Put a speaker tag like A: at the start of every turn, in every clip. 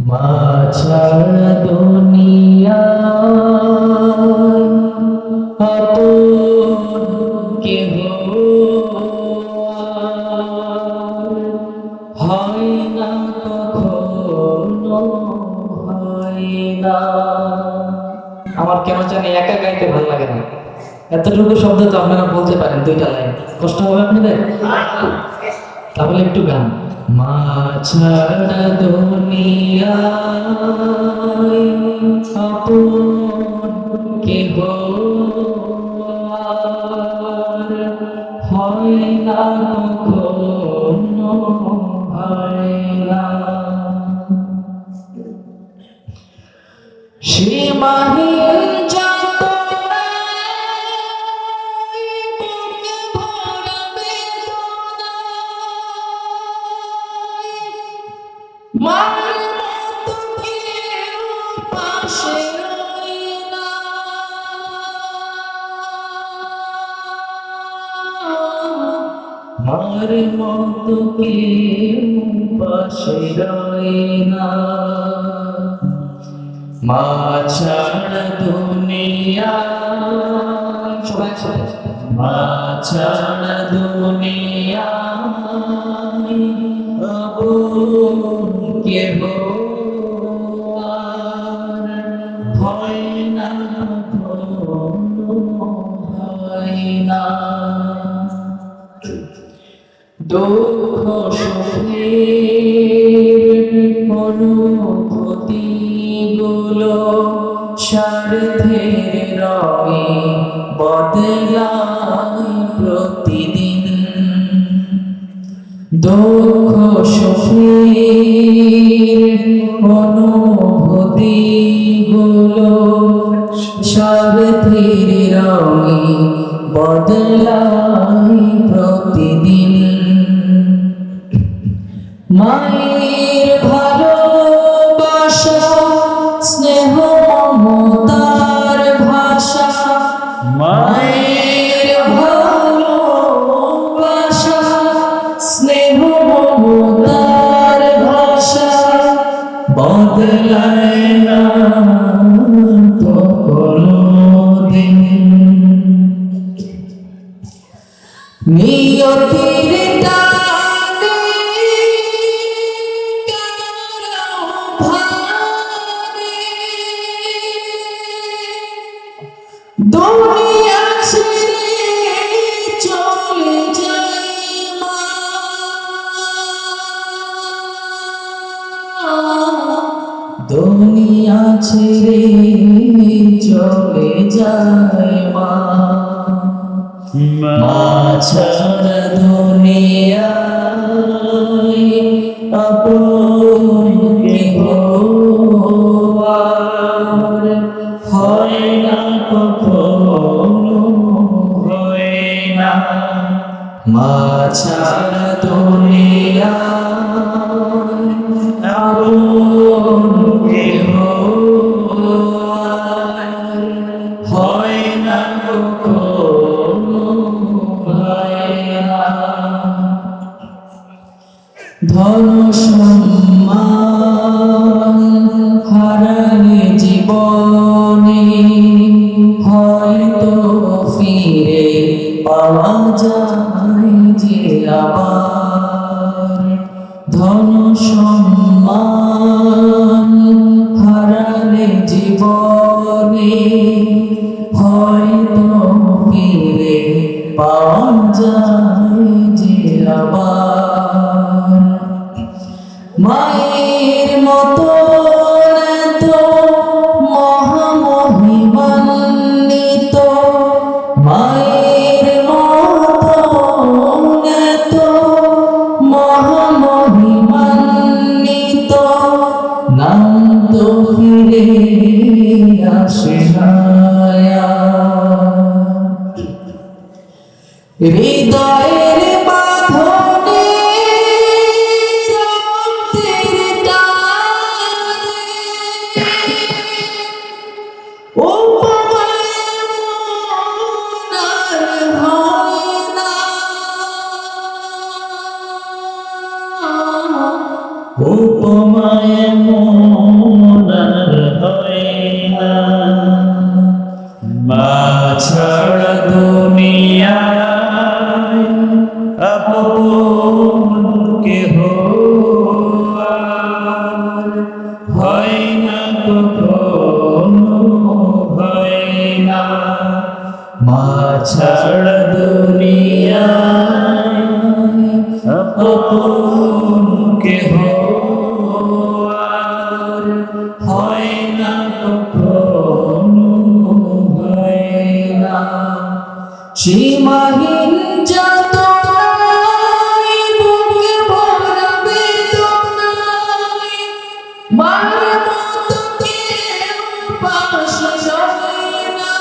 A: মা ছাড়া দুনিয়ায় আপন কেহ হয় না, কখনো হয় না। আমার কেন জানি একা গাইতে ভালো লাগে না। এতটুকু শব্দ তো আপনারা বলতে পারেন, দুইটা লাইন। কষ্ট হবে আপনাদের? তাহলে একটু গান। মা ছাড়া দুনিয়ায় আপন কেহ আর হয় না, কখনো হয় না। সীমাহীন যাতনায় বুকে ভরা বেদনায় মার মতো কেউ পাশে রয় না। মার মতো কেউ পাশে রয় না। মা ছাড়া দুনিয়ায়, সবাই একসাথে, মা ছাড়া দুনিয়ায় আপন কেহ আর হয় না, কখনো হয় না। দুঃখ সুখের অনুভূতি গুলো স্বার্থের রঙে বদলায় প্রতিদিন। দুঃখ সুখের অনুভূতি গুলো স্বার্থের রঙে বদলায় প্রতিদিন। মায়ের ভালোবাসা স্নেহ মমতার ভাষা, মায়ের ভালোবাসা স্নেহ মমতার ভাষা বদলায় না তো কোনদিন। নিয়তির টানে কারো ভারে দুনিয়া ছেড়ে চলে যায় মা। দুনিয়া ছেড়ে চলে যায় মা। মা ছাড়া দুনিয়ায় আপন কেহ আর হয় না, কখনো হয় না। মা ছাড়া দুনিয়ায় আপন কেহ আর হয় না, কখনো হয় না। ধন সম্মান হারালে জীবনে হয়তো ফিরে পাওয়া যায় যে আবার। ধন সম্মান হারালে জীবনে হয়তো ফিরে পাওয়া যায় যে আবার। মায়ের মতো এত মহামহিমান্বিত, মায়ের মতো এত মহামহিমান্বিত নাম তো ফিরে আসে না। হৃদয়ের বাঁধনে রক্তের টান
B: এমন আর হয় না। মা ছাড়া দুনিয়ায় আপন কেহ আর হয় না, কখনো হয় না। মা ছাড়া দুনিয়ায় আপন কেহ আর হয় না, কখনো হয় না।
A: সীমাহীন যাতনায় বুকে ভরা বেদনায় মায়ের মতো কেউ পাশে সয় না।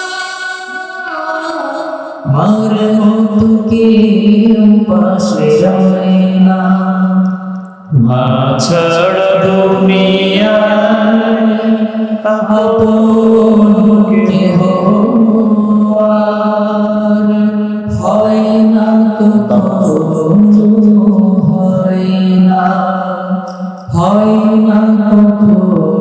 A: মায়ের মতো কেউ পাশে সয় না।
B: মা ছাড়া দুনিয়ায় আপন কেহ
A: আর হয় না, কখনো হয় না, হয় না কখনো।